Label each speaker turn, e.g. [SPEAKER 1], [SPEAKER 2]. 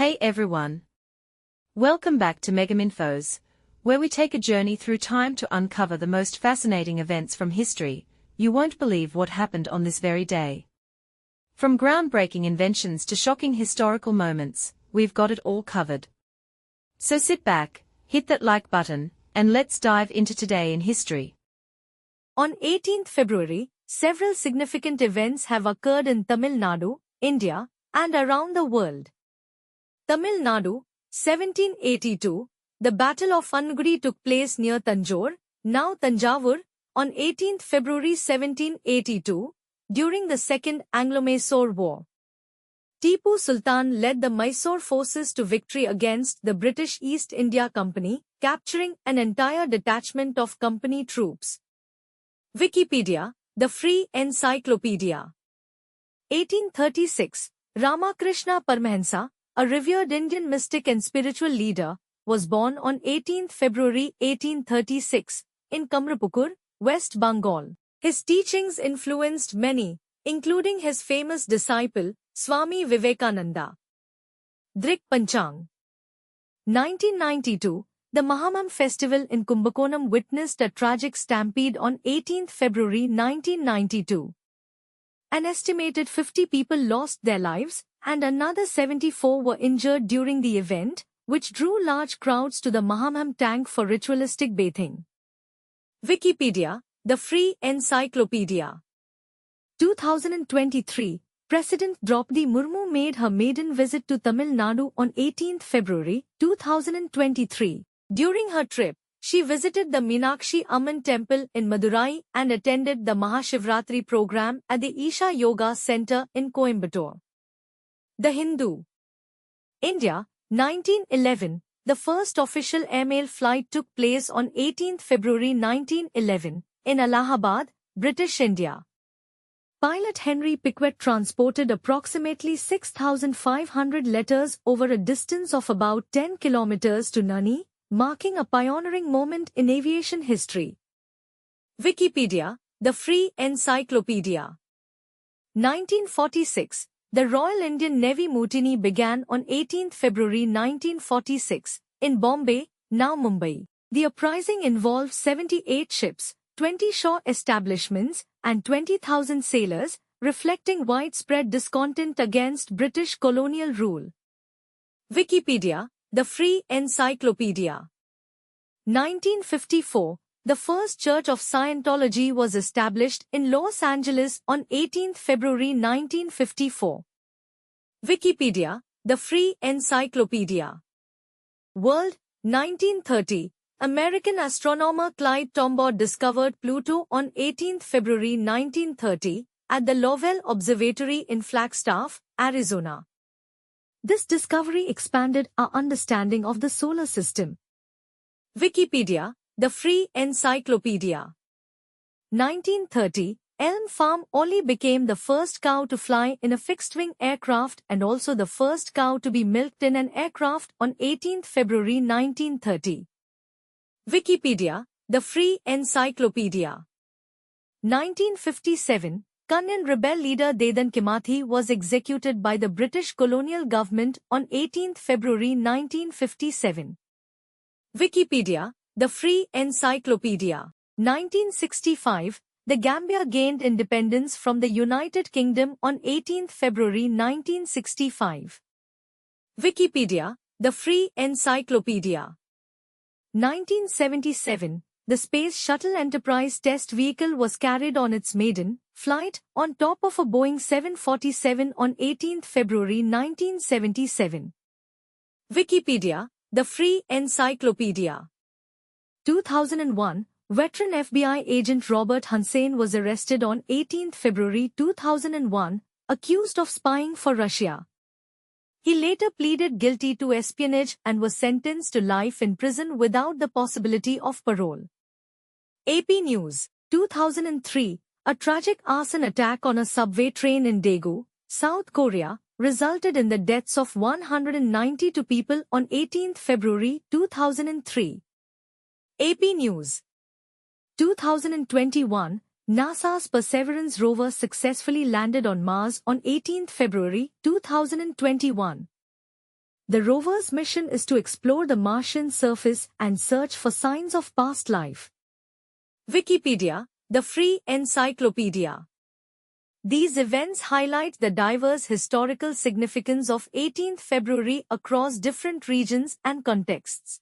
[SPEAKER 1] Hey everyone! Welcome back to Megaminfos, where we take a journey through time to uncover the most fascinating events from history. You won't believe what happened on this very day. From groundbreaking inventions to shocking historical moments, we've got it all covered. So sit back, hit that like button, and let's dive into today in history.
[SPEAKER 2] On 18th February, several significant events have occurred in Tamil Nadu, India, and around the world. Tamil Nadu, 1782, the Battle of Angudi took place near Tanjore, now Tanjavur, on 18th February 1782, during the Second Anglo-Mysore War. Tipu Sultan led the Mysore forces to victory against the British East India Company, capturing an entire detachment of company troops. Wikipedia, the Free Encyclopedia. 1836, Ramakrishna Paramahansa, a revered Indian mystic and spiritual leader, was born on 18th February 1836 in Kamrapukur, West Bengal. His teachings influenced many, including his famous disciple, Swami Vivekananda. Drik Panchang. 1992, the Mahamam festival in Kumbakonam witnessed a tragic stampede on 18th February 1992. An estimated 50 people lost their lives, and another 74 were injured during the event, which drew large crowds to the Mahamam tank for ritualistic bathing. Wikipedia, the Free Encyclopedia. 2023, President Draupadi Murmu made her maiden visit to Tamil Nadu on 18th February 2023. During her trip, she visited the Meenakshi Amman temple in Madurai and attended the Mahashivratri program at the Isha Yoga Center in Coimbatore. The Hindu. India, 1911, the first official airmail flight took place on 18th February 1911, in Allahabad, British India. Pilot Henry Pickwick transported approximately 6,500 letters over a distance of about 10 kilometers to Nani, marking a pioneering moment in aviation history. Wikipedia, the Free Encyclopedia. 1946, the Royal Indian Navy mutiny began on 18th February 1946, in Bombay, now Mumbai. The uprising involved 78 ships, 20 shore establishments, and 20,000 sailors, reflecting widespread discontent against British colonial rule. Wikipedia, the Free Encyclopedia. 1954, the first Church of Scientology was established in Los Angeles on 18th February 1954. Wikipedia, the Free Encyclopedia. World, 1930, American astronomer Clyde Tombaugh discovered Pluto on 18th February 1930 at the Lovell Observatory in Flagstaff, Arizona. This discovery expanded our understanding of the solar system. Wikipedia, the Free Encyclopedia. 1930, Elm Farm Ollie became the first cow to fly in a fixed-wing aircraft and also the first cow to be milked in an aircraft on 18th February 1930. Wikipedia, the Free Encyclopedia. 1957, Kannyan rebel leader Dedan Kimathi was executed by the British colonial government on 18th February 1957. Wikipedia, the Free Encyclopedia. 1965, the Gambia gained independence from the United Kingdom on 18th February 1965. Wikipedia, the Free Encyclopedia. 1977, the Space Shuttle Enterprise test vehicle was carried on its maiden flight on top of a Boeing 747 on 18th February 1977. Wikipedia, the Free Encyclopedia. 2001, veteran FBI agent Robert Hussain was arrested on 18th February 2001, accused of spying for Russia. He later pleaded guilty to espionage and was sentenced to life in prison without the possibility of parole. AP News. 2003, a tragic arson attack on a subway train in Daegu, South Korea, resulted in the deaths of 192 people on 18th February 2003. AP News. 2021, NASA's Perseverance rover successfully landed on Mars on 18th February 2021. The rover's mission is to explore the Martian surface and search for signs of past life. Wikipedia, the free encyclopedia. These events highlight the diverse historical significance of 18th February across different regions and contexts.